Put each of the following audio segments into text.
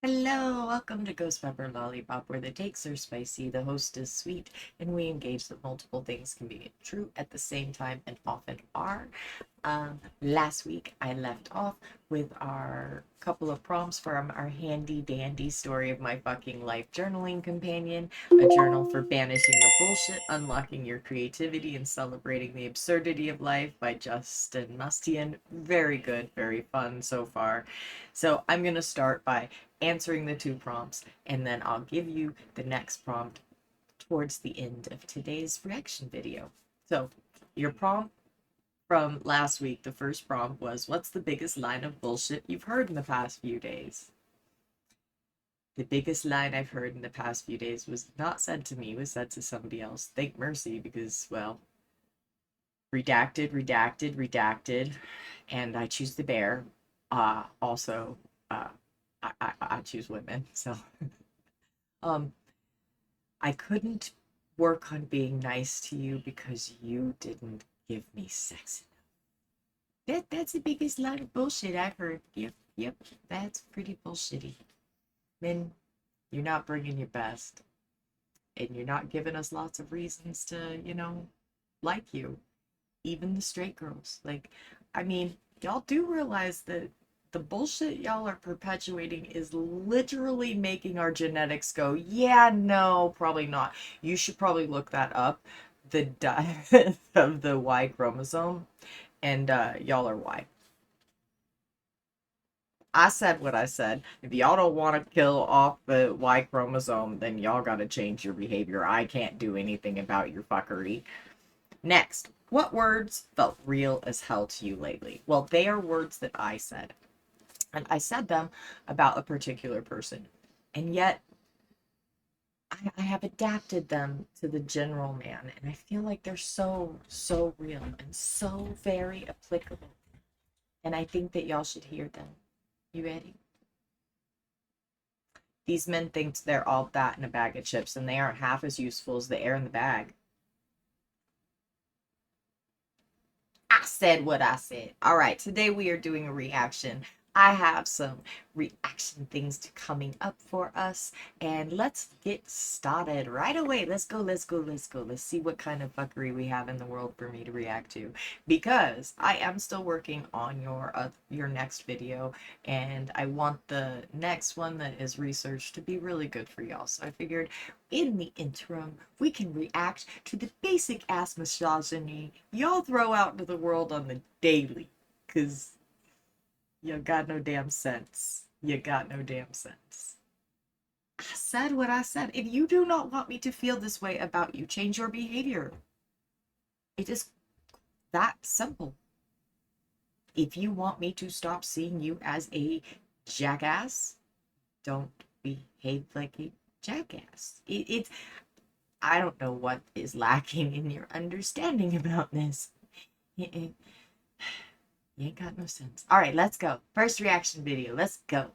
Hello, welcome to Ghost Pepper Lollipop, where the takes are spicy, the host is sweet, and we engage that multiple things can be true at the same time and often are. Last week I left off with our couple of prompts from our handy dandy story of my fucking life journaling companion, a journal for banishing the bullshit, unlocking your creativity, and celebrating the absurdity of life by Justin Mustian. Very good, very fun so far. So I'm going to start by answering the two prompts, and then I'll give you the next prompt towards the end of today's reaction video. So, your prompt from last week, the first prompt was, what's the biggest line of bullshit you've heard in the past few days? The biggest line I've heard in the past few days was not said to me, was said to somebody else. Thank mercy, because, well, redacted, redacted, redacted, and I choose the bear. Also, uh, I choose women, so um, I couldn't work on being nice to you because you didn't give me sex enough. That's the biggest line of bullshit I've heard. Yep, that's pretty bullshitty. Men, you're not bringing your best, and you're not giving us lots of reasons to, like you. Even the straight girls. Like, I mean, y'all do realize that the bullshit y'all are perpetuating is literally making our genetics go, yeah, no, probably not. You should probably look that up. The diet of the Y chromosome, and y'all are Y. I said what I said. If y'all don't want to kill off the Y chromosome, then y'all gotta change your behavior. I can't do anything about your fuckery. Next, what words felt real as hell to you lately? Well, they are words that I said. And I said them about a particular person. And yet, I have adapted them to the general man. And I feel like they're so, so real and so very applicable. And I think that y'all should hear them. You ready? These men think they're all that in a bag of chips, and they aren't half as useful as the air in the bag. I said what I said. All right, today we are doing a reaction. I have some reaction things to coming up for us, and let's get started right away. Let's go, let's go, let's go. Let's see what kind of fuckery we have in the world for me to react to, because I am still working on your next video, and I want the next one that is researched to be really good for y'all. So I figured in the interim, we can react to the basic ass misogyny y'all throw out into the world on the daily. Because you got no damn sense. You got no damn sense. I said what I said. If you do not want me to feel this way about you, change your behavior. It is that simple. If you want me to stop seeing you as a jackass, don't behave like a jackass. It's I don't know what is lacking in your understanding about this. You ain't got no sense. All right, let's go. First reaction video. Let's go.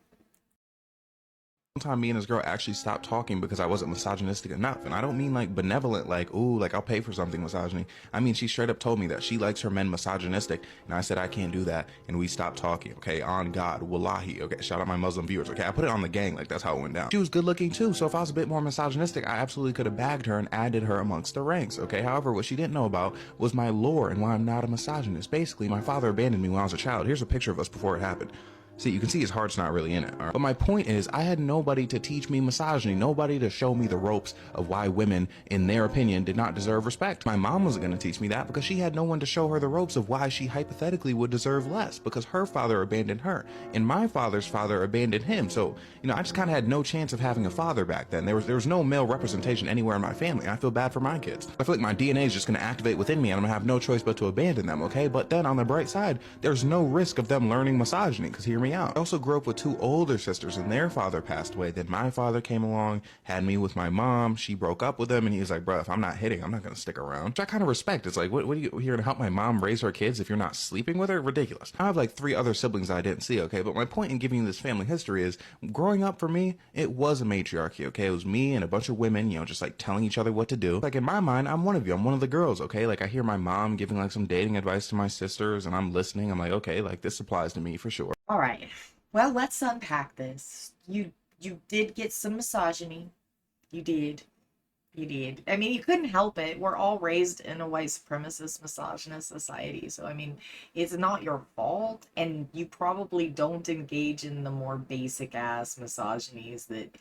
Time me and this girl actually stopped talking because I wasn't misogynistic enough. And I don't mean like benevolent, like, ooh, like I'll pay for something misogyny. I mean, she straight up told me that she likes her men misogynistic. And I said, I can't do that. And we stopped talking, okay? On God, wallahi, okay? Shout out my Muslim viewers, okay? I put it on the gang, like that's how it went down. She was good looking too. So if I was a bit more misogynistic, I absolutely could have bagged her and added her amongst the ranks, okay? However, what she didn't know about was my lore and why I'm not a misogynist. Basically, my father abandoned me when I was a child. Here's a picture of us before it happened. See, you can see his heart's not really in it. Right? But my point is, I had nobody to teach me misogyny, nobody to show me the ropes of why women, in their opinion, did not deserve respect. My mom wasn't going to teach me that because she had no one to show her the ropes of why she hypothetically would deserve less because her father abandoned her and my father's father abandoned him. So, I just kind of had no chance of having a father back then. There was no male representation anywhere in my family. I feel bad for my kids. I feel like my DNA is just going to activate within me and I'm going to have no choice but to abandon them, okay? But then on the bright side, there's no risk of them learning misogyny because hear me out. I also grew up with two older sisters and their father passed away. Then my father came along, had me with my mom. She broke up with him and he was like, bro, if I'm not hitting, I'm not going to stick around. Which I kind of respect. It's like, what are you, you're going to help my mom raise her kids if you're not sleeping with her? Ridiculous. I have like three other siblings I didn't see, okay? But my point in giving you this family history is growing up for me, it was a matriarchy, okay? It was me and a bunch of women, just like telling each other what to do. Like in my mind, I'm one of you. I'm one of the girls, okay? Like I hear my mom giving like some dating advice to my sisters and I'm listening. I'm like, okay, like this applies to me for sure. All right. Well, let's unpack this. You You did get some misogyny. You did. You did. I mean, you couldn't help it. We're all raised in a white supremacist, misogynist society. So, I mean, it's not your fault. And you probably don't engage in the more basic ass misogynies that,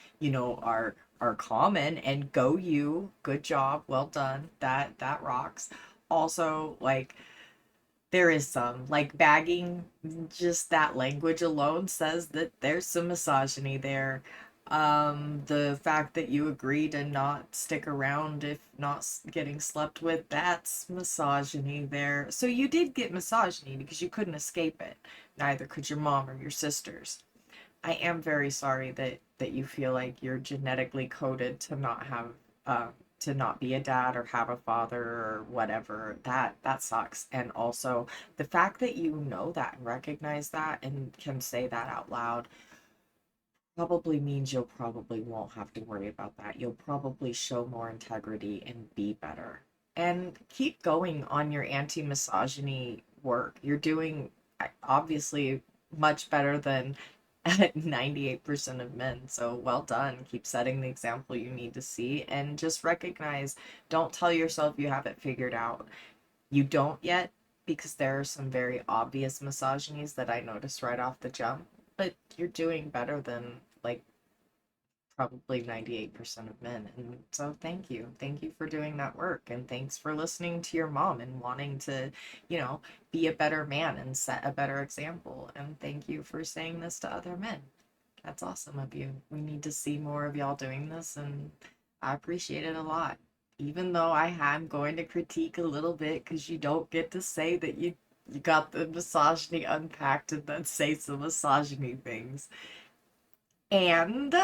are common. And go you. Good job. Well done. That rocks. Also, like, there is some, like, bagging, just that language alone says that there's some misogyny there. The fact that you agree to not stick around if not getting slept with, that's misogyny there. So you did get misogyny because you couldn't escape it. Neither could your mom or your sisters. I am very sorry that you feel like you're genetically coded to not have to not be a dad or have a father or whatever. That sucks. And also the fact that you know that and recognize that and can say that out loud probably means you'll probably won't have to worry about that. You'll probably show more integrity and be better. And keep going on your anti-misogyny work. You're doing obviously much better than 98% of men. So well done. Keep setting the example you need to see and just recognize, don't tell yourself you have it figured out. You don't yet, because there are some very obvious misogynies that I noticed right off the jump, but you're doing better than like probably 98% of men. And so thank you. Thank you for doing that work. And thanks for listening to your mom and wanting to, be a better man and set a better example. And thank you for saying this to other men. That's awesome of you. We need to see more of y'all doing this, and I appreciate it a lot. Even though I am going to critique a little bit because you don't get to say that you got the misogyny unpacked and then say some misogyny things. And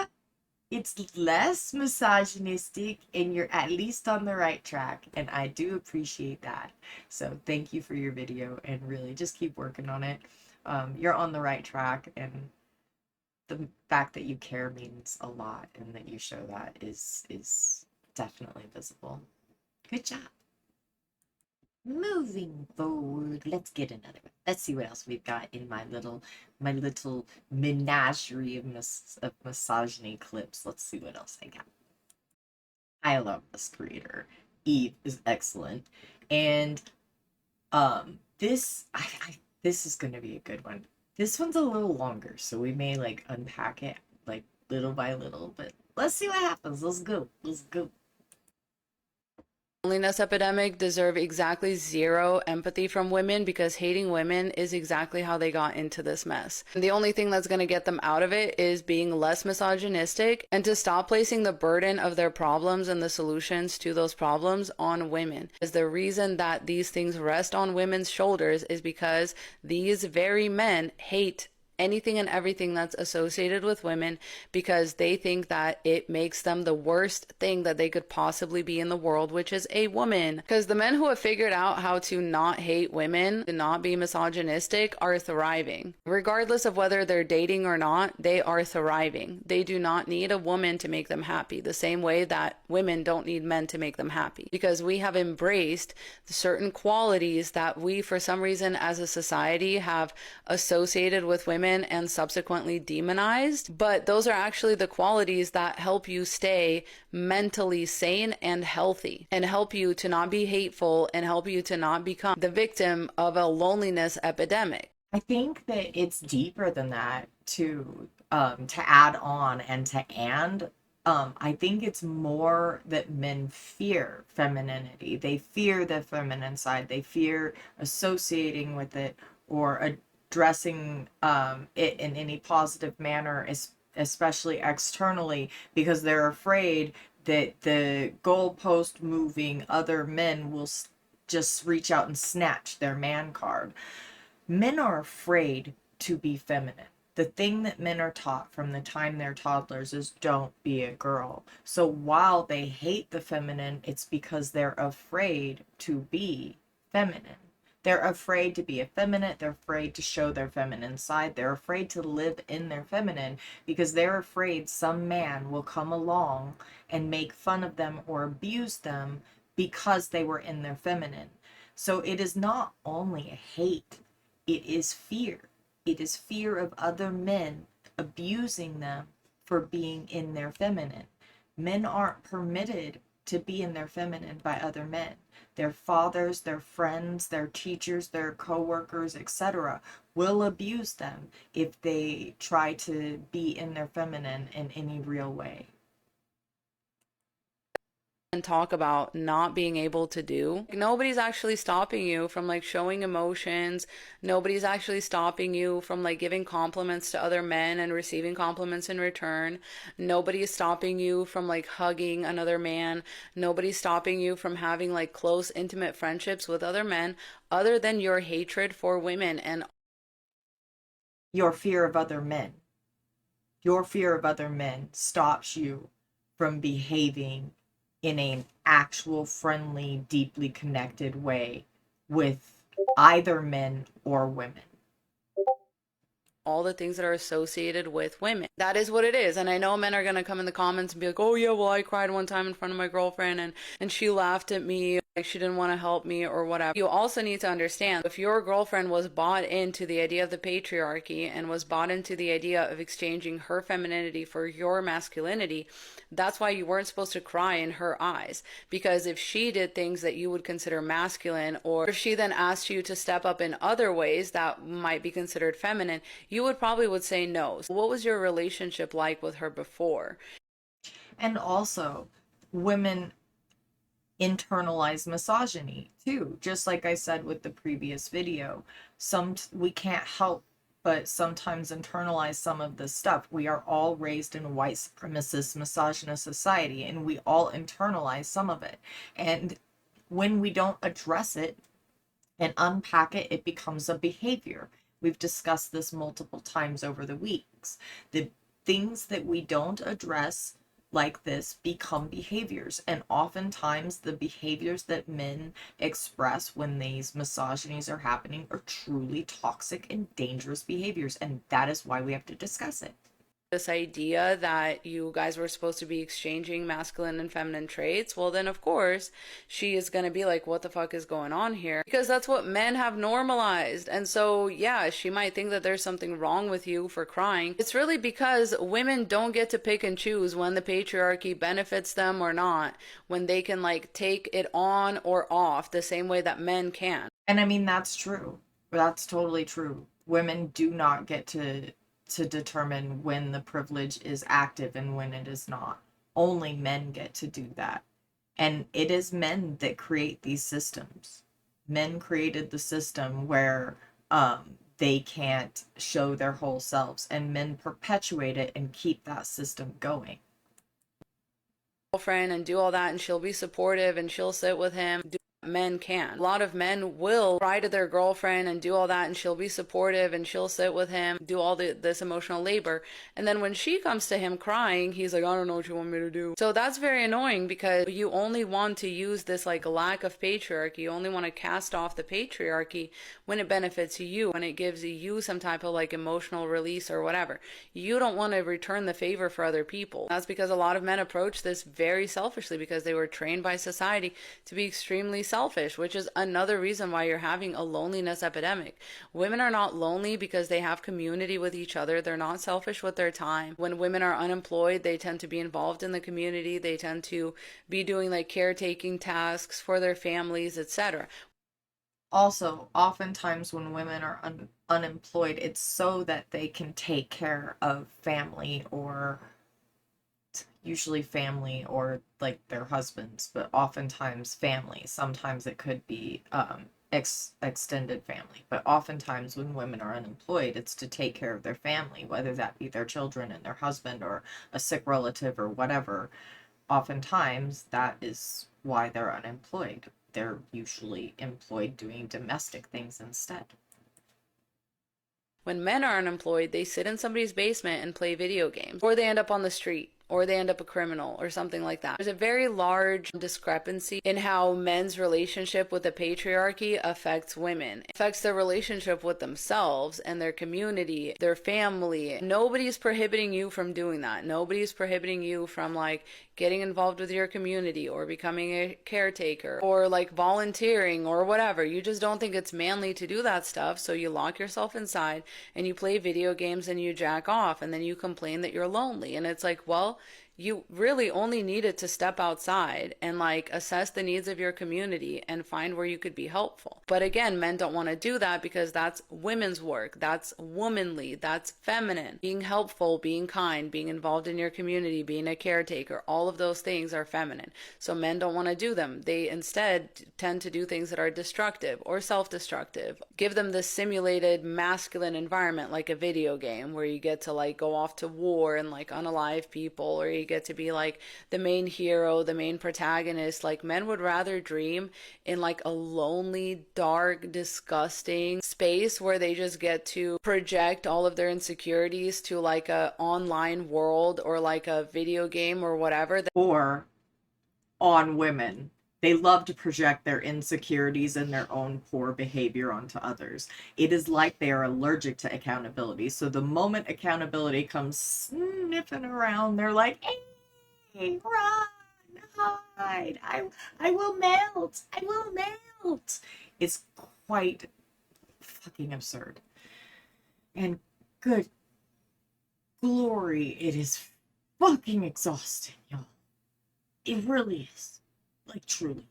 it's less misogynistic and you're at least on the right track, and I do appreciate that. So thank you for your video and really just keep working on it. You're on the right track, and the fact that you care means a lot, and that you show that is definitely visible. Good job. Moving forward, let's get another one. Let's see what else we've got in my little menagerie of misogyny clips. Let's see what else I got. I love this creator. Eve is excellent, and this is gonna be a good one. This one's a little longer, so we may like unpack it like little by little, but let's see what happens. Let's go. Let's go. Loneliness epidemic deserve exactly zero empathy from women because hating women is exactly how they got into this mess. And the only thing that's going to get them out of it is being less misogynistic and to stop placing the burden of their problems and the solutions to those problems on women. Because the reason that these things rest on women's shoulders is because these very men hate anything and everything that's associated with women because they think that it makes them the worst thing that they could possibly be in the world, which is a woman. Because the men who have figured out how to not hate women, to not be misogynistic, are thriving. Regardless of whether they're dating or not, they are thriving. They do not need a woman to make them happy, the same way that women don't need men to make them happy. Because we have embraced certain qualities that we, for some reason, as a society, have associated with women and subsequently demonized, but those are actually the qualities that help you stay mentally sane and healthy and help you to not be hateful and help you to not become the victim of a loneliness epidemic. I think that it's deeper than that to add on and I think it's more that men fear femininity. They fear the feminine side. They fear associating with it or addressing it in any positive manner, especially externally, because they're afraid that the goalpost moving other men will just reach out and snatch their man card. Men are afraid to be feminine. The thing that men are taught from the time they're toddlers is don't be a girl. So while they hate the feminine, it's because they're afraid to be feminine. They're afraid to be effeminate. They're afraid to show their feminine side. They're afraid to live in their feminine because they're afraid some man will come along and make fun of them or abuse them because they were in their feminine. So it is not only a hate, it is fear. It is fear of other men abusing them for being in their feminine. Men aren't permitted to be in their feminine by other men. Their fathers, their friends, their teachers, their co-workers, etc. will abuse them if they try to be in their feminine in any real way. And talk about not being able to do. Nobody's actually stopping you from like showing emotions. Nobody's actually stopping you from like giving compliments to other men and receiving compliments in return. Nobody's stopping you from like hugging another man. Nobody's stopping you from having like close, intimate friendships with other men other than your hatred for women and Your fear of other men. Your fear of other men stops you from behaving in an actual friendly, deeply connected way with either men or women. all the things that are associated with women. That is what it is. And I know men are going to come in the comments and be like, oh yeah, well, I cried one time in front of my girlfriend and she laughed at me, like she didn't want to help me or whatever. You also need to understand, if your girlfriend was bought into the idea of the patriarchy and was bought into the idea of exchanging her femininity for your masculinity, that's why you weren't supposed to cry in her eyes. Because if she did things that you would consider masculine, or if she then asked you to step up in other ways that might be considered feminine, you would say no. So what was your relationship like with her before? And also, women internalize misogyny too. Just like I said with the previous video, we can't help but sometimes internalize some of this stuff. We are all raised in a white supremacist, misogynist society, and we all internalize some of it. And when we don't address it and unpack it, it becomes a behavior. We've discussed this multiple times over the weeks. The things that we don't address like this become behaviors, and oftentimes the behaviors that men express when these misogynies are happening are truly toxic and dangerous behaviors, and that is why we have to discuss it. This idea that you guys were supposed to be exchanging masculine and feminine traits, well, then of course she is going to be like, what the fuck is going on here? Because that's what men have normalized. And so, yeah, she might think that there's something wrong with you for crying. It's really because women don't get to pick and choose when the patriarchy benefits them or not, when they can like take it on or off the same way that men can. And I mean, that's true. That's totally true. Women do not get to determine when the privilege is active and when it is not. Only men get to do that. And it is men that create these systems. Men created the system where they can't show their whole selves, and men perpetuate it and keep that system going. Girlfriend and do all that, and she'll be supportive and she'll sit with him. Men can. A lot of men will cry to their girlfriend and do all that, and she'll be supportive and she'll sit with him, do all this emotional labor. And then when she comes to him crying, he's like, I don't know what you want me to do. So that's very annoying, because you only want to use this like lack of patriarchy. You only want to cast off the patriarchy when it benefits you, when it gives you some type of like emotional release or whatever. You don't want to return the favor for other people. That's because a lot of men approach this very selfishly, because they were trained by society to be extremely selfish, which is another reason why you're having a loneliness epidemic. Women are not lonely because they have community with each other. They're not selfish with their time. When women are unemployed, they tend to be involved in the community. They tend to be doing like caretaking tasks for their families, etc. Also, oftentimes when women are unemployed, it's so that they can take care of family, or usually family or like their husbands, but oftentimes family. Sometimes it could be extended family, but oftentimes when women are unemployed, it's to take care of their family, whether that be their children and their husband or a sick relative or whatever. Oftentimes that is why they're unemployed. They're usually employed doing domestic things instead. When men are unemployed, they sit in somebody's basement and play video games, or they end up on the street, or they end up a criminal or something like that. There's a very large discrepancy in how men's relationship with the patriarchy affects women. It affects their relationship with themselves and their community, their family. Nobody's prohibiting you from doing that. Nobody's prohibiting you from like getting involved with your community or becoming a caretaker or like volunteering or whatever. You just don't think it's manly to do that stuff. So you lock yourself inside and you play video games and you jack off and then you complain that you're lonely. And it's like, well, you really only needed to step outside and like assess the needs of your community and find where you could be helpful. But again, men don't want to do that because that's women's work. That's womanly. That's feminine. Being helpful, being kind, being involved in your community, being a caretaker, all of those things are feminine. So men don't want to do them. They instead tend to do things that are destructive or self-destructive. Give them this simulated masculine environment like a video game where you get to like go off to war and like unalive people, or you get to be like the main hero, the main protagonist. Like men would rather dream in like a lonely, dark, disgusting space where they just get to project all of their insecurities to like a online world or like a video game or whatever. Or on women. They love to project their insecurities and their own poor behavior onto others. It is like they are allergic to accountability. So the moment accountability comes sniffing around, they're like, hey, run, hide. I will melt. I will melt. It's quite fucking absurd. And good glory, it is fucking exhausting, y'all. It really is. Like, truly.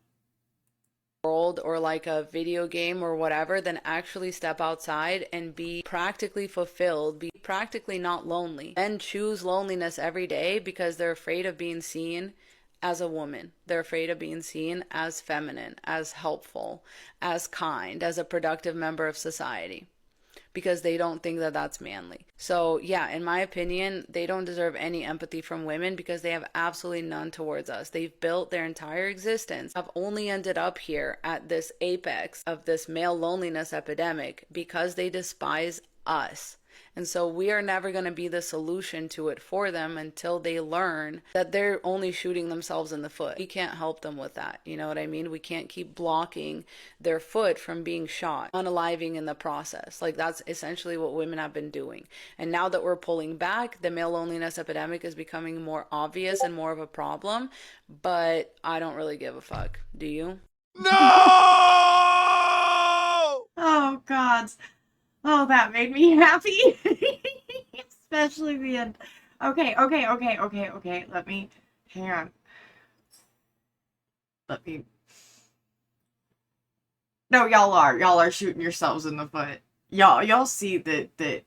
World or like a video game or whatever, then actually step outside and be practically fulfilled, be practically not lonely. Men choose loneliness every day because they're afraid of being seen as a woman. They're afraid of being seen as feminine, as helpful, as kind, as a productive member of society, because they don't think that that's manly. So yeah, in my opinion, they don't deserve any empathy from women because they have absolutely none towards us. They've built their entire existence, have only ended up here at this apex of this male loneliness epidemic because they despise us. And so we are never going to be the solution to it for them until they learn that they're only shooting themselves in the foot. We can't help them with that. You know what I mean? We can't keep blocking their foot from being shot, unaliving in the process. Like that's essentially what women have been doing. And now that we're pulling back, the male loneliness epidemic is becoming more obvious and more of a problem. But I don't really give a fuck. Do you? No! Oh, God. Oh, that made me happy. Especially the end. Okay. Let me, hang on. Let me, no, y'all are shooting yourselves in the foot. Y'all see that,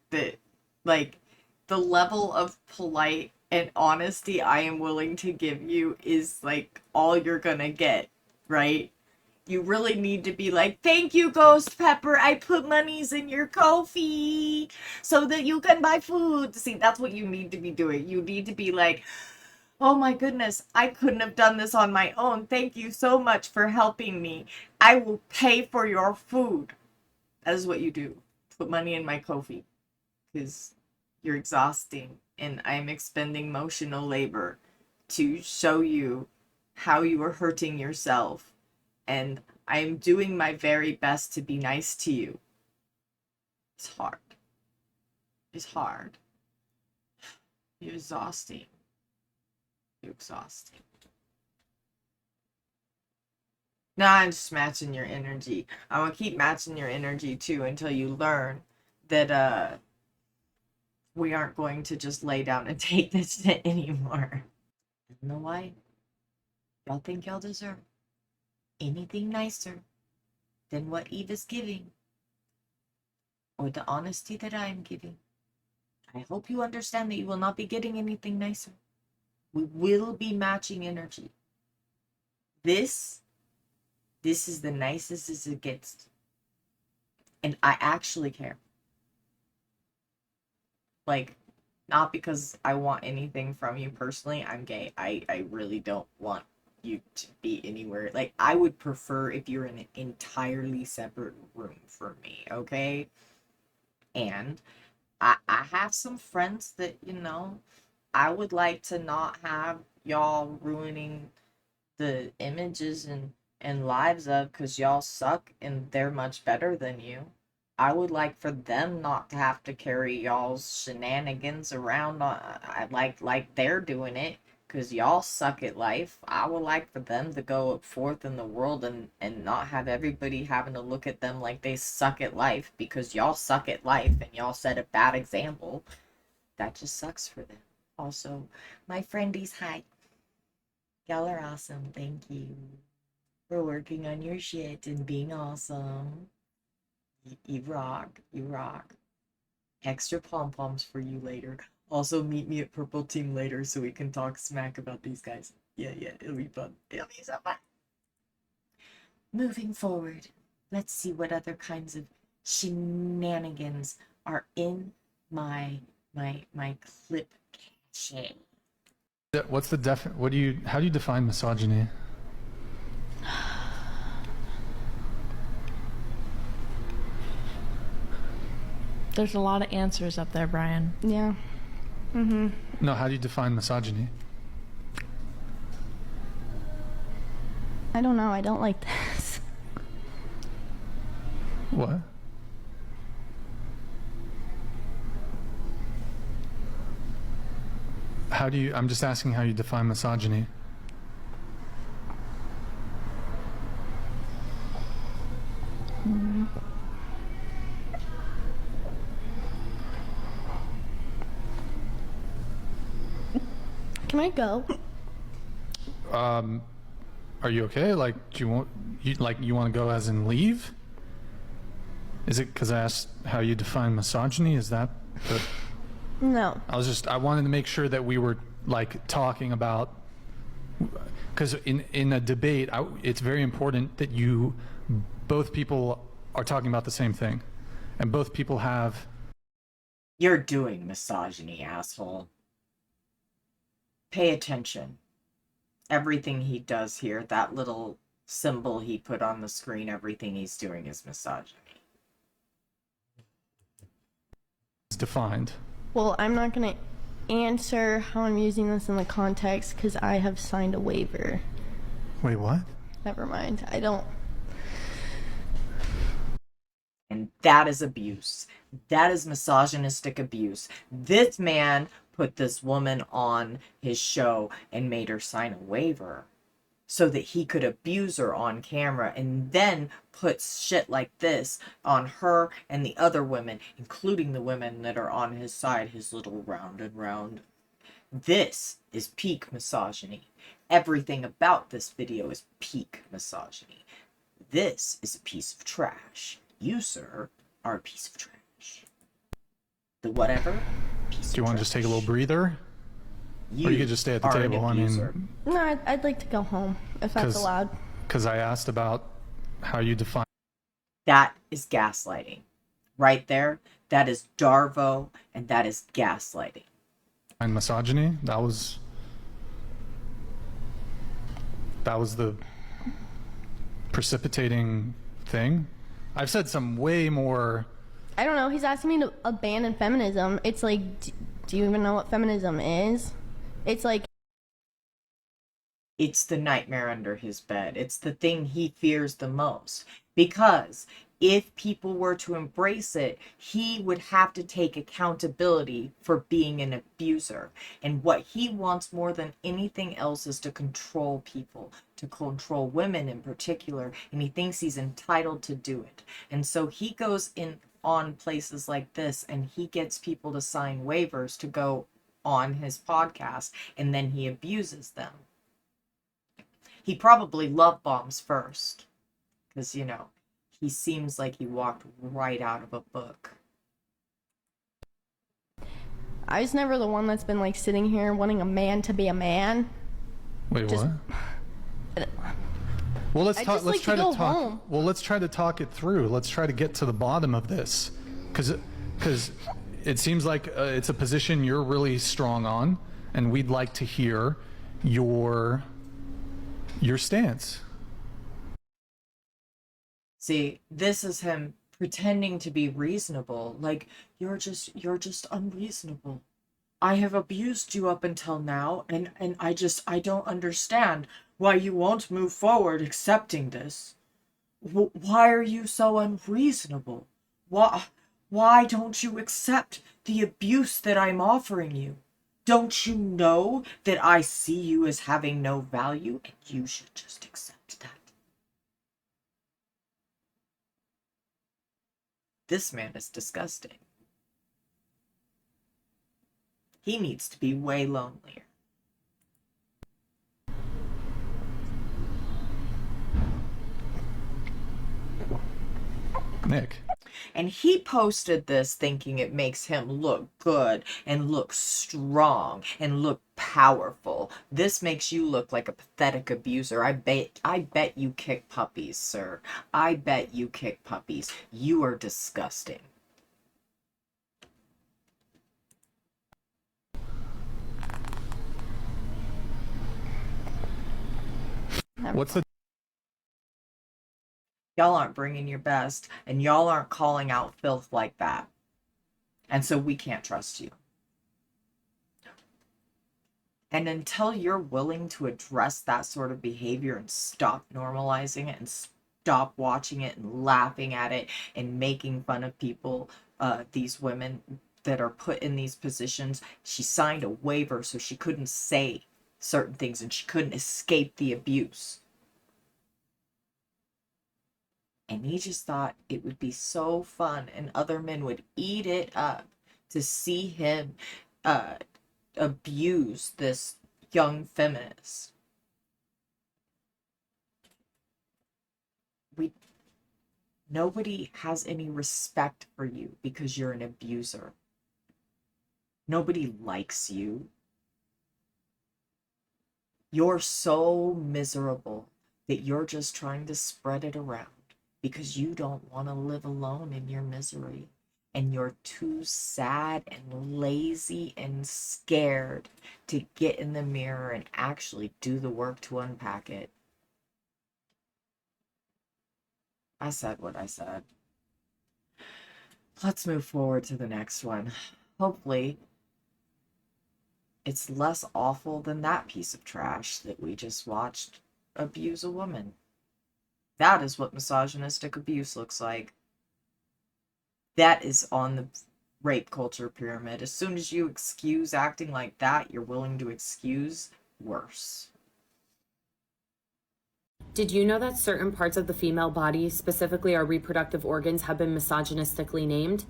like, the level of polite and honesty I am willing to give you is, like, all you're gonna get, right? You really need to be like, thank you, Ghost Pepper. I put monies in your coffee so that you can buy food. See, that's what you need to be doing. You need to be like, oh my goodness, I couldn't have done this on my own. Thank you so much for helping me. I will pay for your food. That is what you do. Put money in my coffee because you're exhausting and I'm expending emotional labor to show you how you are hurting yourself. And I'm doing my very best to be nice to you. It's hard. It's hard. You're exhausting. You're exhausting. No, I'm just matching your energy. I'm gonna keep matching your energy too until you learn that we aren't going to just lay down and take this shit anymore. You know why? Y'all think y'all deserve anything nicer than what Eve is giving, or the honesty that I am giving. I hope you understand that you will not be getting anything nicer. We will be matching energy. This is the nicest as it gets. And I actually care. Like, not because I want anything from you personally. I'm gay. I really don't want you to be anywhere. Like, I would prefer if you're in an entirely separate room from me, okay? And I have some friends that, you know, I would like to not have y'all ruining the images and lives of, because y'all suck and they're much better than you. I would like for them not to have to carry y'all's shenanigans around like they're doing it. because y'all suck at life. I would like for them to go forth in the world and not have everybody having to look at them like they suck at life because y'all suck at life and y'all set a bad example. That just sucks for them. Also, my friendies, hi. Y'all are awesome. Thank you for working on your shit and being awesome. You rock. You rock. Extra pom poms for you later. Also, meet me at Purple Team later so we can talk smack about these guys. Yeah, it'll be fun. It'll be so fun. Moving forward, let's see what other kinds of shenanigans are in my clip cache. What's the how do you define misogyny? There's a lot of answers up there, Brian. Yeah. No, how do you define misogyny? I don't know. I don't like this. What? I'm just asking how you define misogyny. Can I go? Are you okay? Like, do you want to go as in leave? Is it because I asked how you define misogyny? Is that the... No. I wanted to make sure that we were like talking about, because in a debate, it's very important that both people are talking about the same thing, and both people have. You're doing misogyny, asshole. Pay attention. Everything he does here, that little symbol he put on the screen, everything he's doing is misogyny. It's defined. Well, I'm not going to answer how I'm using this in the context because I have signed a waiver. Wait, what? Never mind. I don't. And that is abuse. That is misogynistic abuse. This man put this woman on his show and made her sign a waiver so that he could abuse her on camera, and then puts shit like this on her and the other women, including the women that are on his side, his little round and round. This is peak misogyny. Everything about this video is peak misogyny. This is a piece of trash. You, sir, are a piece of trash. The whatever, piece Do you of want to trash. just take a little breather? Or you could just stay at the are an table. I abuser. mean, No, I'd like to go home if that's allowed. because I asked about how you define. That is gaslighting. Right there, that is Darvo, and that is gaslighting. And misogyny, that was the precipitating thing. I've said some way more. I don't know. He's asking me to abandon feminism. It's like, do you even know what feminism is? It's like... It's the nightmare under his bed. It's the thing he fears the most. Because if people were to embrace it, he would have to take accountability for being an abuser. And what he wants more than anything else is to control people, to control women in particular. And he thinks he's entitled to do it. And so he goes in on places like this and he gets people to sign waivers to go on his podcast, and then he abuses them. He probably love bombs first, because, you know, he seems like he walked right out of a book. I was never the one that's been like sitting here wanting a man to be a man. Wait, Just- what? Well, let's I'd talk. just Let's like try to to go talk. home. Well, let's try to talk it through. Let's try to get to the bottom of this, because it seems like it's a position you're really strong on, and we'd like to hear your stance. See, this is him pretending to be reasonable. Like, you're just unreasonable. I have abused you up until now, and I don't understand why you won't move forward accepting this. Why are you so unreasonable? Why don't you accept the abuse that I'm offering you? Don't you know that I see you as having no value and you should just accept that? This man is disgusting. He needs to be way lonelier. Nick. And he posted this thinking it makes him look good and look strong and look powerful. This makes you look like a pathetic abuser. I bet you kick puppies, sir. I bet you kick puppies. You are disgusting. What's the Y'all aren't bringing your best, and y'all aren't calling out filth like that. And so we can't trust you. And until you're willing to address that sort of behavior and stop normalizing it and stop watching it and laughing at it and making fun of people, these women that are put in these positions, she signed a waiver so she couldn't say certain things and she couldn't escape the abuse. And he just thought it would be so fun and other men would eat it up to see him abuse this young feminist. Nobody has any respect for you because you're an abuser. Nobody likes you. You're so miserable that you're just trying to spread it around because you don't want to live alone in your misery. And you're too sad and lazy and scared to get in the mirror and actually do the work to unpack it. I said what I said. Let's move forward to the next one. Hopefully, it's less awful than that piece of trash that we just watched abuse a woman. That is what misogynistic abuse looks like. That is on the rape culture pyramid. As soon as you excuse acting like that, you're willing to excuse worse. Did you know that certain parts of the female body, specifically our reproductive organs, have been misogynistically named?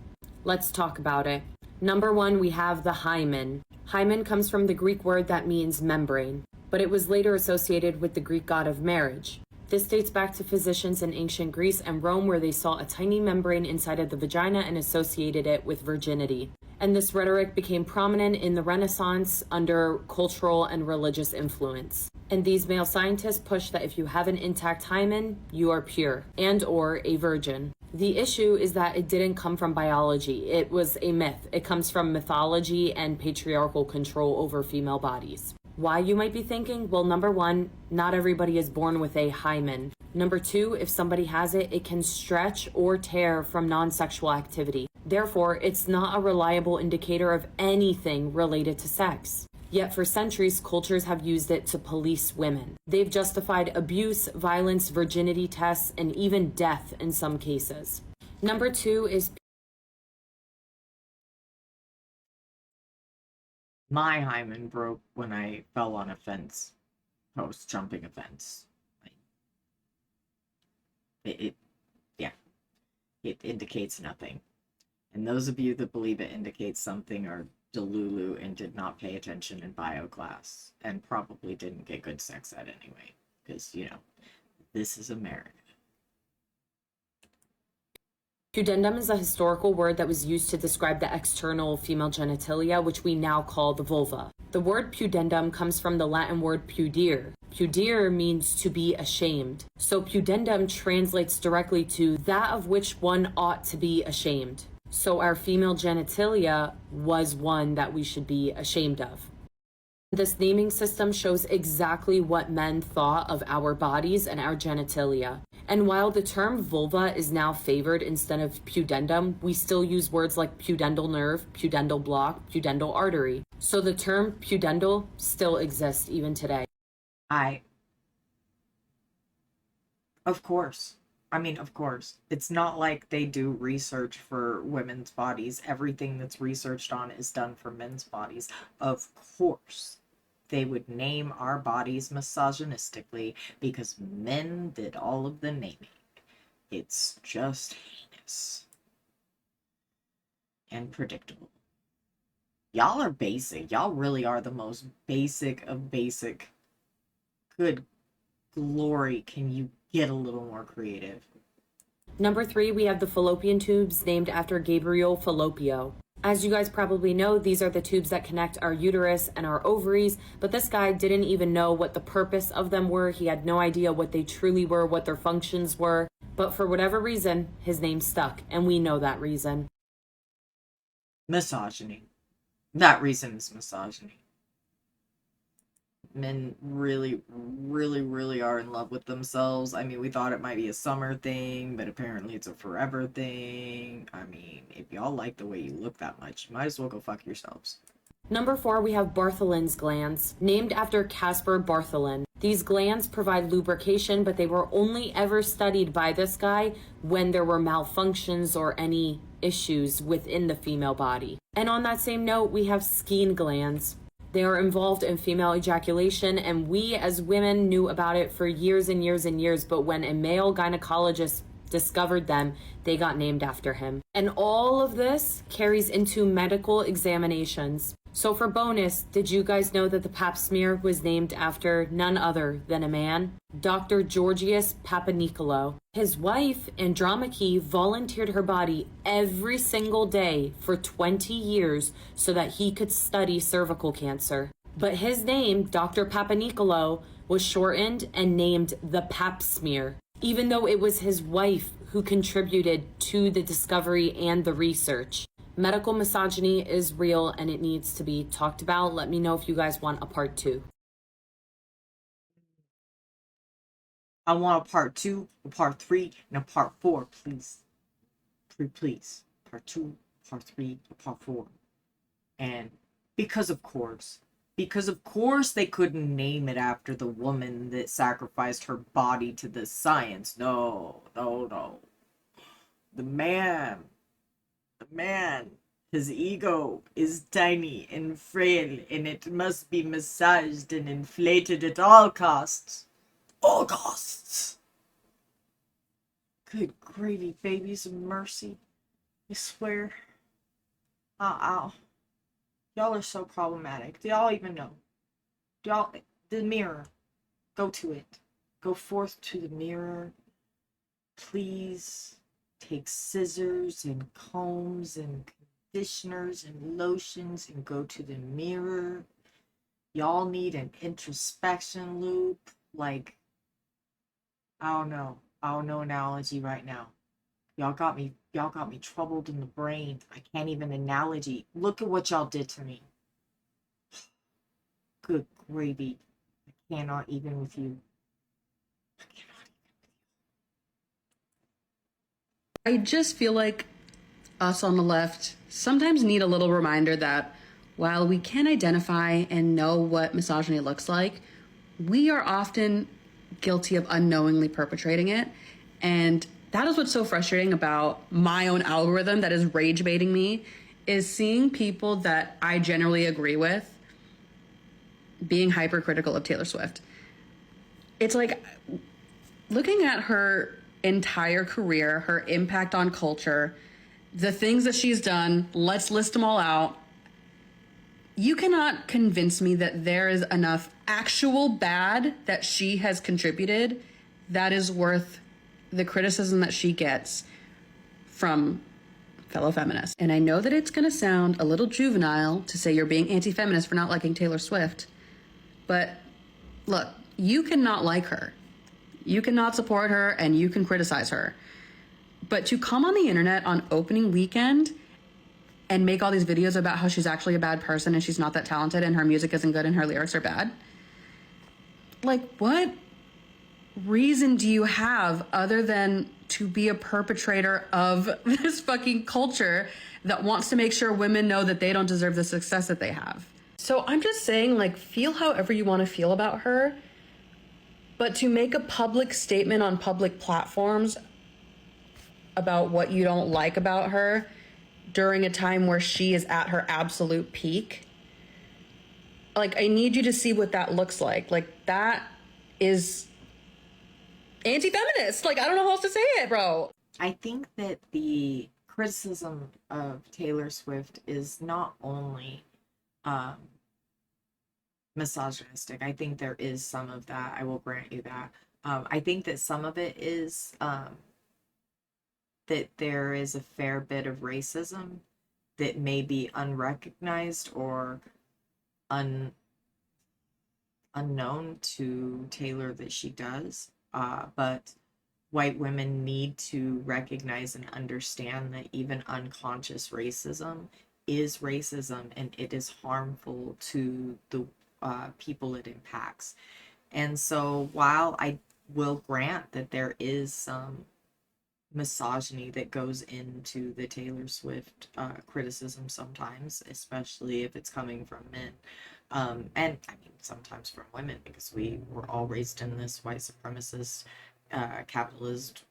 Let's talk about it. Number one, we have the hymen. Hymen comes from the Greek word that means membrane, but it was later associated with the Greek god of marriage. This dates back to physicians in ancient Greece and Rome, where they saw a tiny membrane inside of the vagina and associated it with virginity. And this rhetoric became prominent in the Renaissance under cultural and religious influence. And these male scientists push that if you have an intact hymen, you are pure and or a virgin. The issue is that it didn't come from biology. It was a myth. It comes from mythology and patriarchal control over female bodies. Why, you might be thinking? Well, number one, not everybody is born with a hymen. Number two, if somebody has it, it can stretch or tear from non-sexual activity. Therefore, it's not a reliable indicator of anything related to sex. Yet for centuries, cultures have used it to police women. They've justified abuse, violence, virginity tests, and even death in some cases. Number two is My hymen broke when I fell on a fence, post jumping a fence. It indicates nothing. And those of you that believe it indicates something are delulu and did not pay attention in bio class and probably didn't get good sex ed anyway, because, you know, this is America. pudendum is a historical word that was used to describe the external female genitalia, which we now call the vulva. The word pudendum comes from the Latin word pudere. Pudere means to be ashamed. So pudendum translates directly to that of which one ought to be ashamed. So our female genitalia was one that we should be ashamed of. This naming system shows exactly what men thought of our bodies and our genitalia. And while the term vulva is now favored instead of pudendum, we still use words like pudendal nerve, pudendal block, pudendal artery. So the term pudendal still exists even today. Of course, I mean, of course, it's not like they do research for women's bodies. Everything that's researched on is done for men's bodies. Of course, they would name our bodies misogynistically because men did all of the naming. It's just heinous and predictable. Y'all are basic. Y'all really are the most basic of basic. Good glory, can you get a little more creative? Number 3, we have the fallopian tubes named after Gabriel Fallopio. As you guys probably know, these are the tubes that connect our uterus and our ovaries, but this guy didn't even know what the purpose of them were. He had no idea what they truly were, what their functions were, but for whatever reason, his name stuck, and we know that reason. Misogyny. That reason is misogyny. Men really, really, really are in love with themselves. I mean, we thought it might be a summer thing, but apparently it's a forever thing. I mean, if y'all like the way you look that much, you might as well go fuck yourselves. Number 4, we have Bartholin's glands, named after Caspar Bartholin. These glands provide lubrication, but they were only ever studied by this guy when there were malfunctions or any issues within the female body. And on that same note, we have skein glands. They are involved in female ejaculation, and we as women knew about it for years and years and years, but when a male gynecologist discovered them, they got named after him. And all of this carries into medical examinations. So for bonus, did you guys know that the pap smear was named after none other than a man? Dr. Georgius Papanicolaou. His wife, Andromache, volunteered her body every single day for 20 years so that he could study cervical cancer. But his name, Dr. Papanicolaou, was shortened and named the pap smear, even though it was his wife who contributed to the discovery and the research. Medical misogyny is real and it needs to be talked about. Let me know if you guys want a part 2. I want a part 2, a part 3, and a part 4, please. Please. Part 2, part 3, a part 4. And because of course they couldn't name it after the woman that sacrificed her body to the science. No. The man, his ego is tiny and frail, and it must be massaged and inflated at all costs. All costs. Good gravy, babies of mercy. I swear. Ow. Y'all are so problematic. Do y'all even know? The mirror. Go to it. Go forth to the mirror. Please. Take scissors and combs and conditioners and lotions and go to the mirror. Y'all need an introspection loop. Like, I don't know analogy right now. Y'all got me troubled in the brain. I can't even analogy. Look at what y'all did to me. Good gravy. I cannot even with you. I just feel like us on the left sometimes need a little reminder that while we can identify and know what misogyny looks like, we are often guilty of unknowingly perpetrating it. And that is what's so frustrating about my own algorithm that is rage baiting me, is seeing people that I generally agree with being hypercritical of Taylor Swift. It's like looking at her entire career, her impact on culture, the things that she's done, let's list them all out. You cannot convince me that there is enough actual bad that she has contributed that is worth the criticism that she gets from fellow feminists. And I know that it's going to sound a little juvenile to say you're being anti-feminist for not liking Taylor Swift, but look, you cannot like her. You cannot support her and you can criticize her. But to come on the internet on opening weekend and make all these videos about how she's actually a bad person and she's not that talented and her music isn't good and her lyrics are bad, like, what reason do you have other than to be a perpetrator of this fucking culture that wants to make sure women know that they don't deserve the success that they have? So I'm just saying, like, feel however you want to feel about her, but to make a public statement on public platforms about what you don't like about her during a time where she is at her absolute peak. Like, I need you to see what that looks like. Like, that is anti-feminist. Like, I don't know how else to say it, bro. I think that the criticism of Taylor Swift is not only misogynistic. I think there is some of that. I will grant you that. I think that some of it is that there is a fair bit of racism that may be unrecognized or unknown to Taylor that she does. But white women need to recognize and understand that even unconscious racism is racism, and it is harmful to the people it impacts. And so while I will grant that there is some misogyny that goes into the Taylor Swift criticism sometimes, especially if it's coming from men, and I mean sometimes from women, because we were all raised in this white supremacist capitalist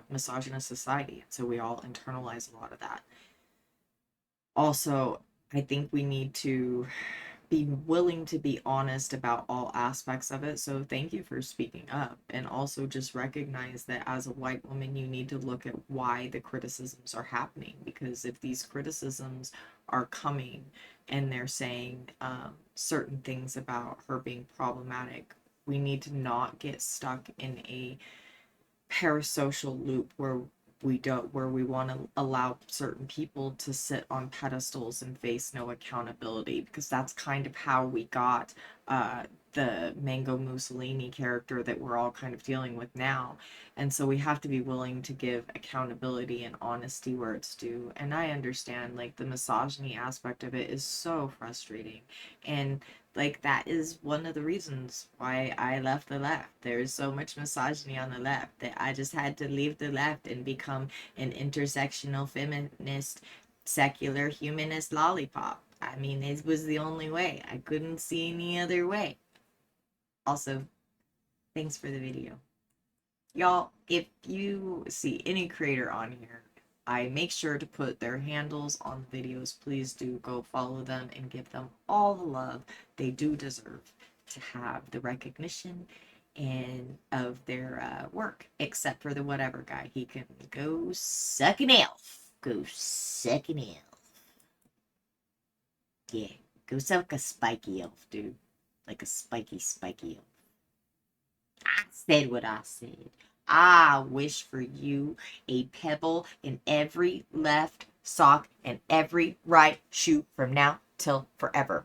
misogynist society, so we all internalize a lot of that. Also, I think we need to be willing to be honest about all aspects of it. So thank you for speaking up, and also just recognize that as a white woman you need to look at why the criticisms are happening, because if these criticisms are coming and they're saying certain things about her being problematic, we need to not get stuck in a parasocial loop where we want to allow certain people to sit on pedestals and face no accountability, because that's kind of how we got the Mango Mussolini character that we're all kind of dealing with now. And so we have to be willing to give accountability and honesty where it's due. And I understand, like, the misogyny aspect of it is so frustrating, and like that is one of the reasons why I left the left. There's so much misogyny on the left that I just had to leave the left and become an intersectional feminist, secular humanist lollipop. I mean, it was the only way. I couldn't see any other way. Also, thanks for the video. Y'all, if you see any creator on here, I make sure to put their handles on the videos. Please do go follow them and give them all the love they do deserve to have the recognition and of their work. Except for the whatever guy. He can go suck an elf. Go suck an elf. Yeah, go suck a spiky elf, dude. Like a spiky elf. I said what I said. I wish for you a pebble in every left sock and every right shoe from now till forever.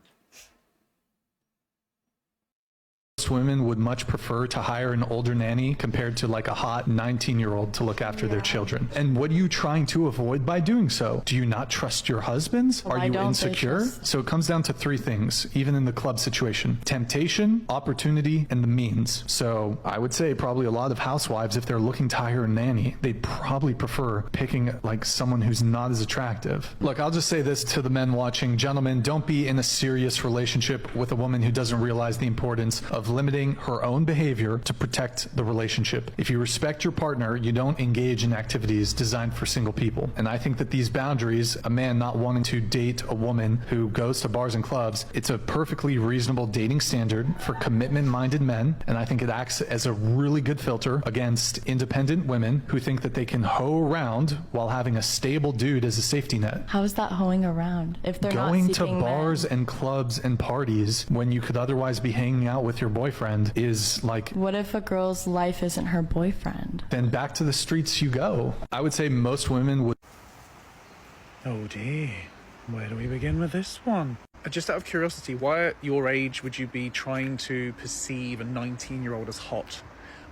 Most women would much prefer to hire an older nanny compared to like a hot 19-year-old to look after their children. And what are you trying to avoid by doing so? Do you not trust your husbands? Why Are you don't they insecure? trust? So it comes down to three things, even in the club situation: temptation, opportunity, and the means. So I would say probably a lot of housewives, if they're looking to hire a nanny, they'd probably prefer picking like someone who's not as attractive. Look, I'll just say this to the men watching. Gentlemen, don't be in a serious relationship with a woman who doesn't realize the importance of limiting her own behavior to protect the relationship. If you respect your partner, you don't engage in activities designed for single people. And I think that these boundaries, a man not wanting to date a woman who goes to bars and clubs, it's a perfectly reasonable dating standard for commitment-minded men. And I think it acts as a really good filter against independent women who think that they can hoe around while having a stable dude as a safety net. How is that hoeing around if they're Going not to seeking bars men? and clubs and parties when you could otherwise be hanging out with your boyfriend is like, What if a girl's life isn't her boyfriend? then back to the streets you go. I would say most women would. Oh dear, where do we begin with this one? Just out of curiosity, why at your age would you be trying to perceive a 19-year-old as hot?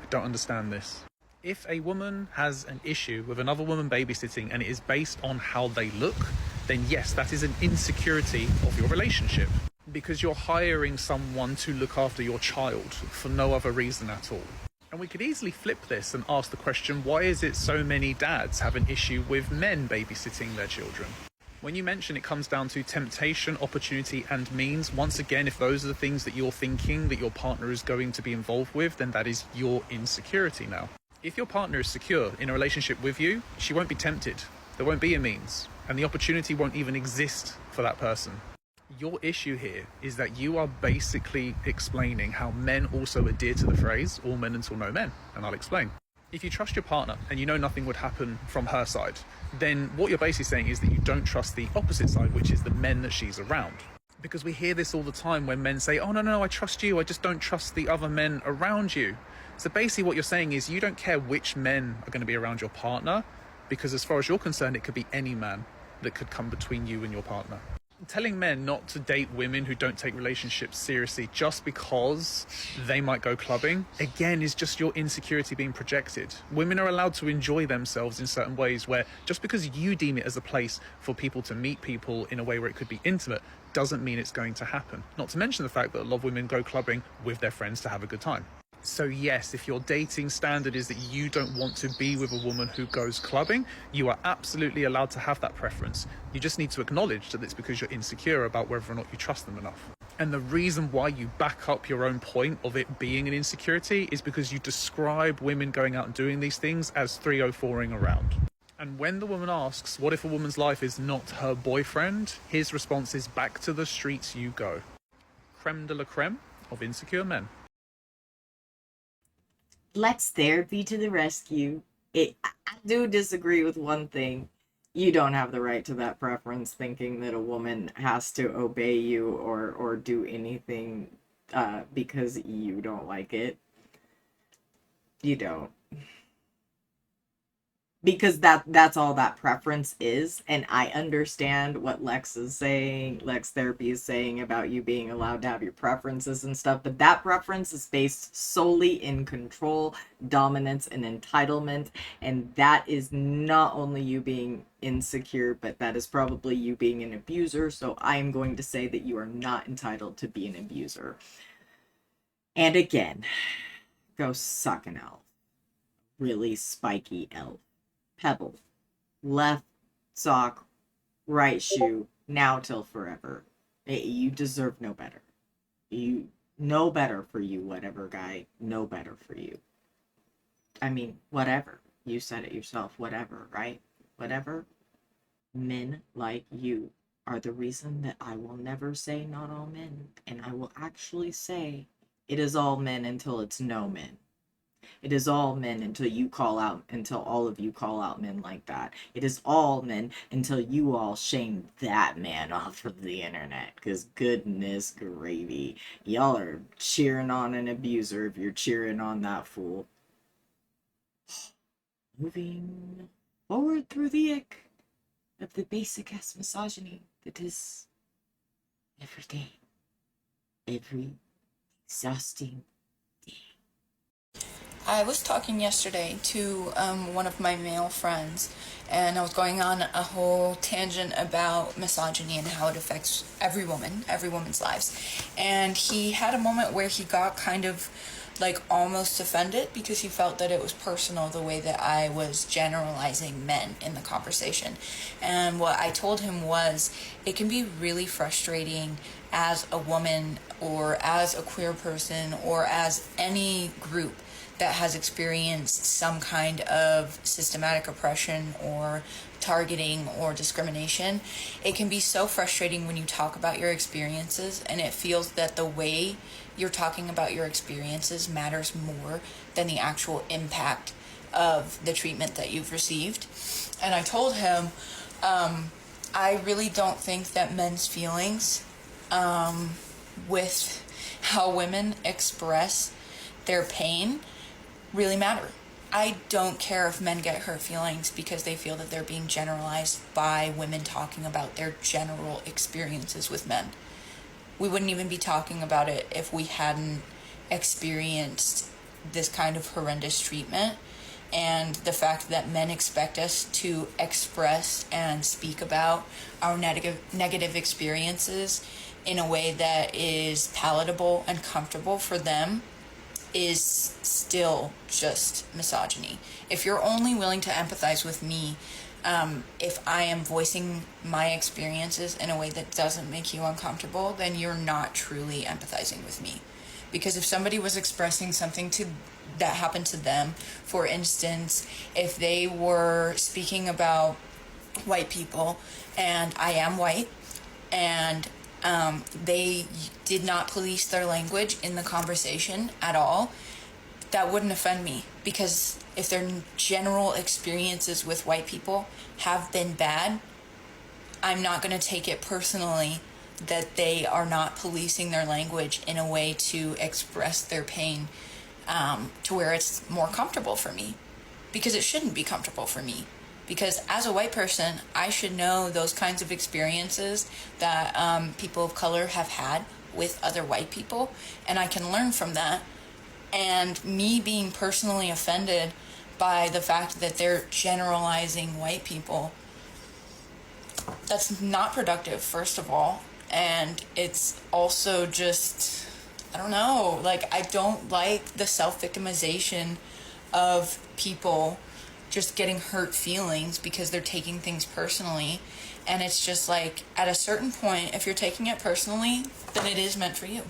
I don't understand this. If a woman has an issue with another woman babysitting and it is based on how they look, then yes, that is an insecurity of your relationship, because you're hiring someone to look after your child for no other reason at all. And we could easily flip this and ask the question, why is it so many dads have an issue with men babysitting their children? When you mention it comes down to temptation, opportunity, and means, once again, if those are the things that you're thinking that your partner is going to be involved with, then that is your insecurity now. If your partner is secure in a relationship with you, she won't be tempted. There won't be a means, and the opportunity won't even exist for that person. Your issue here is that you are basically explaining how men also adhere to the phrase, all men until no men, and I'll explain. If you trust your partner and you know nothing would happen from her side, then what you're basically saying is that you don't trust the opposite side, which is the men that she's around. Because we hear this all the time when men say, oh, no, I trust you, I just don't trust the other men around you. So basically what you're saying is you don't care which men are going to be around your partner, because as far as you're concerned, it could be any man that could come between you and your partner. Telling men not to date women who don't take relationships seriously just because they might go clubbing, again, is just your insecurity being projected. Women are allowed to enjoy themselves in certain ways where just because you deem it as a place for people to meet people in a way where it could be intimate doesn't mean it's going to happen. Not to mention the fact that a lot of women go clubbing with their friends to have a good time. So yes, if your dating standard is that you don't want to be with a woman who goes clubbing, you are absolutely allowed to have that preference. You just need to acknowledge that it's because you're insecure about whether or not you trust them enough. And the reason why you back up your own point of it being an insecurity is because you describe women going out and doing these things as 304ing around. And when the woman asks, what if a woman's life is not her boyfriend? His response is, back to the streets you go. Creme de la creme of insecure men. Lex Therapy to the rescue. I do disagree with one thing. You don't have the right to that preference, thinking that a woman has to obey you or do anything because you don't like it. You don't. Because that's all that preference is, and I understand what Lex is saying, Lex Therapy is saying about you being allowed to have your preferences and stuff, but that preference is based solely in control, dominance, and entitlement, and that is not only you being insecure, but that is probably you being an abuser, so I am going to say that you are not entitled to be an abuser. And again, go suck an elf. Really spiky elf. Pebble, left sock, right shoe, now till forever. You deserve no better. You no better for you, whatever guy, no better for you. I mean, whatever. You said it yourself, whatever, right? Whatever. Men like you are the reason that I will never say not all men, and I will actually say it is all men until it's no men. It is all men until all of you call out men like that. It is all men until you all shame that man off of the internet. Because goodness gravy, y'all are cheering on an abuser if you're cheering on that fool. Moving forward through the ick of the basic ass misogyny that is every day. Every exhausting day. I was talking yesterday to one of my male friends, and I was going on a whole tangent about misogyny and how it affects every woman's lives. And he had a moment where he got kind of like almost offended because he felt that it was personal the way that I was generalizing men in the conversation. And what I told him was it can be really frustrating as a woman or as a queer person or as any group that has experienced some kind of systematic oppression or targeting or discrimination. It can be so frustrating when you talk about your experiences and it feels that the way you're talking about your experiences matters more than the actual impact of the treatment that you've received. And I told him, I really don't think that men's feelings with how women express their pain really matter. I don't care if men get hurt feelings because they feel that they're being generalized by women talking about their general experiences with men. We wouldn't even be talking about it if we hadn't experienced this kind of horrendous treatment. And the fact that men expect us to express and speak about our negative experiences in a way that is palatable and comfortable for them is still just misogyny. If you're only willing to empathize with me, if I am voicing my experiences in a way that doesn't make you uncomfortable, then you're not truly empathizing with me. Because if somebody was expressing something that happened to them, for instance, if they were speaking about white people, and I am white, and they did not police their language in the conversation at all, that wouldn't offend me, because if their general experiences with white people have been bad, I'm not going to take it personally that they are not policing their language in a way to express their pain, to where it's more comfortable for me, because it shouldn't be comfortable for me. Because as a white person, I should know those kinds of experiences that people of color have had with other white people, and I can learn from that. And me being personally offended by the fact that they're generalizing white people, that's not productive, first of all. And it's also just, I don't know, like, I don't like the self-victimization of people just getting hurt feelings because they're taking things personally. And it's just like, at a certain point, if you're taking it personally, then it is meant for you.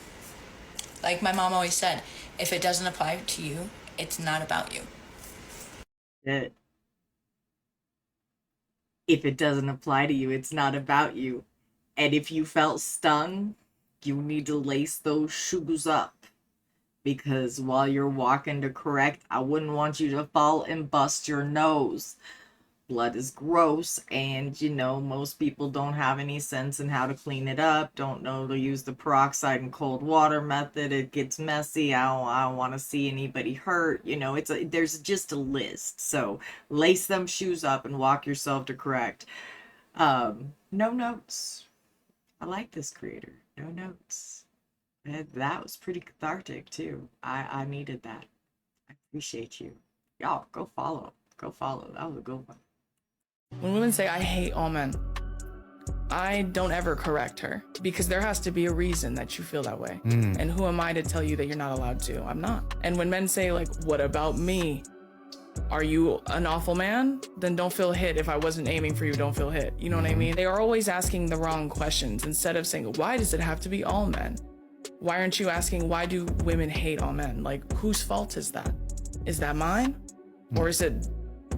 Like my mom always said, if it doesn't apply to you, it's not about you. That if it doesn't apply to you, it's not about you. And if you felt stung, you need to lace those shoes up. Because while you're walking to correct, I wouldn't want you to fall and bust your nose. Blood is gross, and most people don't have any sense in how to clean it up, don't know to use the peroxide and cold water method. It gets messy. I don't want to see anybody hurt. There's just a list. So lace them shoes up and walk yourself to correct. No notes. I like this creator. No notes. That was pretty cathartic too. I needed that. I appreciate you. Y'all go follow. Go follow. That was a good one. When women say, I hate all men, I don't ever correct her, because there has to be a reason that you feel that way. And who am I to tell you that you're not allowed to? I'm not. And when men say, like, what about me? Are you an awful man? Then don't feel hit. If I wasn't aiming for you, don't feel hit. You know what I mean? They are always asking the wrong questions. Instead of saying, why does it have to be all men? Why aren't you asking, why do women hate all men? Like, whose fault is that? Is that mine? Or is it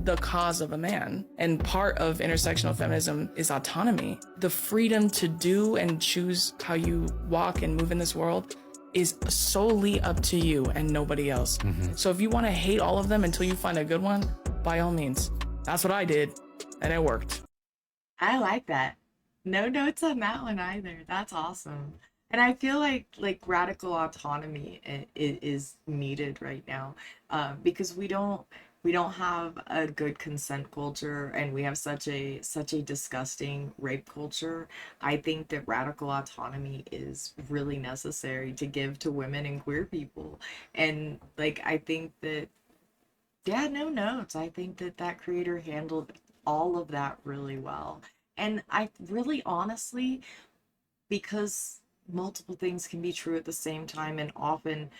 the cause of a man? And part of intersectional feminism is autonomy. The freedom to do and choose how you walk and move in this world is solely up to you and nobody else. So if you want to hate all of them until you find a good one, by all means. That's what I did, and it worked. I like that. No notes on that one either. That's awesome. And I feel like radical autonomy is needed right now, because we don't have a good consent culture, and we have such a disgusting rape culture. I think that radical autonomy is really necessary to give to women and queer people. And I think that, yeah, no notes. I think that creator handled all of that really well. And I really honestly, because multiple things can be true at the same time, and often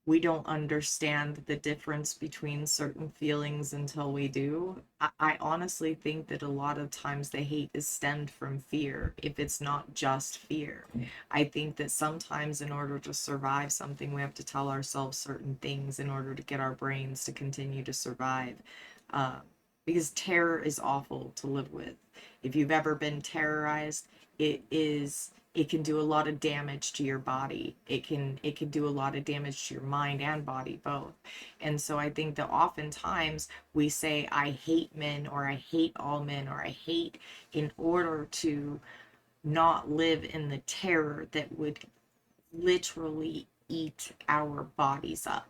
we don't understand the difference between certain feelings until we do. I honestly think that a lot of times the hate is stemmed from fear, if it's not just fear. I think that sometimes in order to survive something, we have to tell ourselves certain things in order to get our brains to continue to survive. Because terror is awful to live with. If you've ever been terrorized, it can do a lot of damage to your body. It can do a lot of damage to your mind and body, both. And so I think that oftentimes we say, I hate men, or I hate all men, or I hate, in order to not live in the terror that would literally eat our bodies up.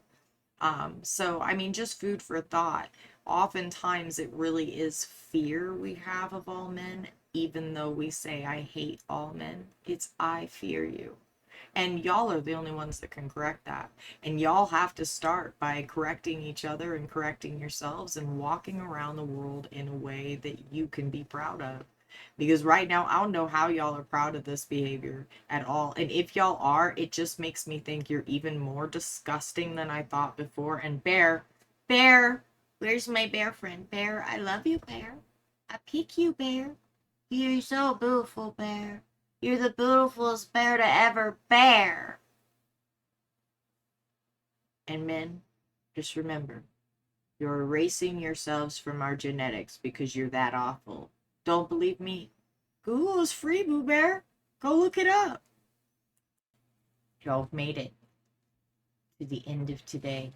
So, I mean, just food for thought. Oftentimes it really is fear we have of all men, even though we say, I hate all men. It's, I fear you. And y'all are the only ones that can correct that. And y'all have to start by correcting each other and correcting yourselves and walking around the world in a way that you can be proud of. Because right now, I don't know how y'all are proud of this behavior at all. And if y'all are, it just makes me think you're even more disgusting than I thought before. And Bear, where's my bear friend? Bear, I love you, Bear. I pick you, Bear. You're so beautiful, Bear. You're the beautifulest bear to ever bear. And men, just remember, you're erasing yourselves from our genetics because you're that awful. Don't believe me? Google is free, Boo Bear. Go look it up. Y'all have made it to the end of today.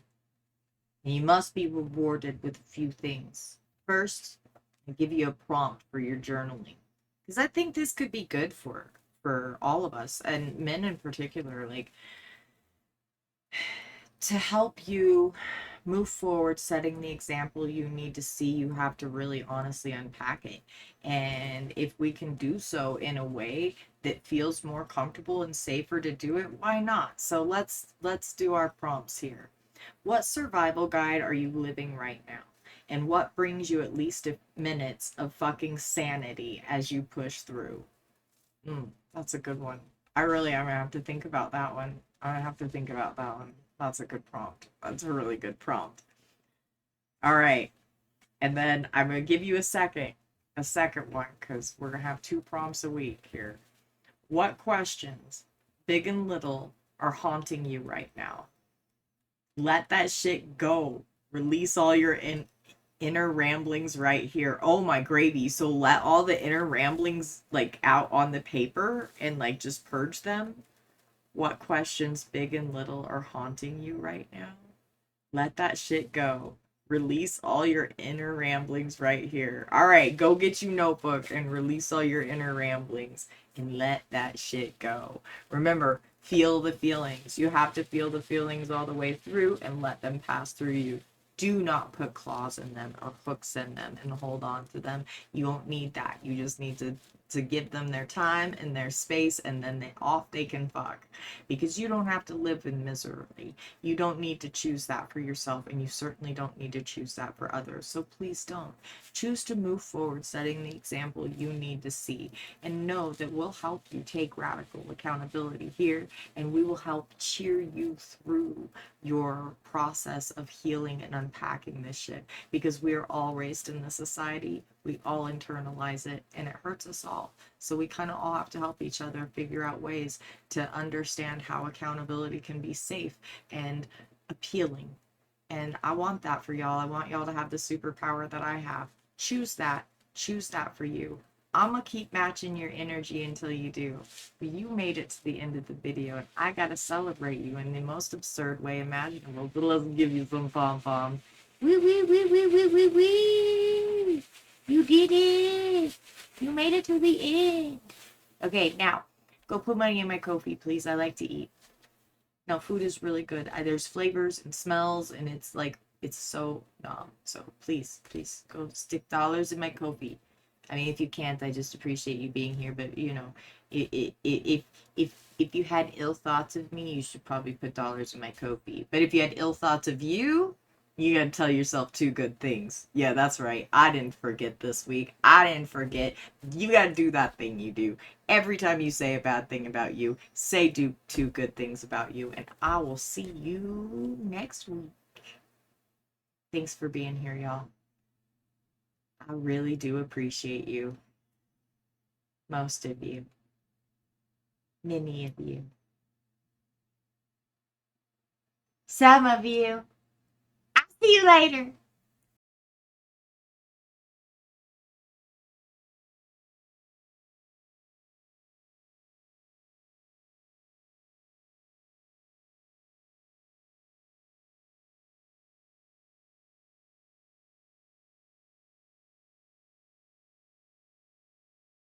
And you must be rewarded with a few things. First, I'll give you a prompt for your journaling. Because I think this could be good for all of us, and men in particular, like, to help you move forward, setting the example you need to see, you have to really honestly unpack it. And if we can do so in a way that feels more comfortable and safer to do it, why not? So let's do our prompts here. What survival guide are you living right now? And what brings you at least minutes of fucking sanity as you push through? That's a good one. I'm gonna have to think about that one. That's a good prompt. That's a really good prompt. All right. And then I'm going to give you a second one, because we're going to have 2 prompts a week here. What questions, big and little, are haunting you right now? Let that shit go. Release all your inner ramblings right here. Oh my gravy. So let all the inner ramblings like out on the paper and like just purge them. What questions, big and little, are haunting you right now? Let that shit go. Release all your inner ramblings right here. All right, go get your notebook and release all your inner ramblings and let that shit go. Remember, feel the feelings. You have to feel the feelings all the way through and let them pass through you. Do not put claws in them or hooks in them and hold on to them. You don't need that. You just need to give them their time and their space, and then they can fuck, because you don't have to live in misery. You don't need to choose that for yourself, and you certainly don't need to choose that for others. So please don't. Choose to move forward, setting the example you need to see, and know that we'll help you take radical accountability here, and we will help cheer you through your process of healing and unpacking this shit, because we are all raised in this society. We all internalize it, and it hurts us all. So we kind of all have to help each other figure out ways to understand how accountability can be safe and appealing. And I want that for y'all. I want y'all to have the superpower that I have. Choose that. Choose that for you. I'm going to keep matching your energy until you do. But you made it to the end of the video, and I got to celebrate you in the most absurd way imaginable. But let's give you some pom-pom. Wee, wee, wee, wee, wee, wee, wee. You did it. You made it to the end. Okay, now, go put money in my Ko-fi, please. I like to eat. Now, food is really good. There's flavors and smells, and it's like, it's so numb. So please, please, go stick dollars in my Ko-fi. I mean, if you can't, I just appreciate you being here. But, you know, if you had ill thoughts of me, you should probably put dollars in my Ko-fi. But if you had ill thoughts of you, you gotta tell yourself 2 good things. Yeah, that's right. I didn't forget this week. I didn't forget. You gotta do that thing you do. Every time you say a bad thing about you, say 2 good things about you. And I will see you next week. Thanks for being here, y'all. I really do appreciate you. Most of you. Many of you. Some of you. I'll see you later.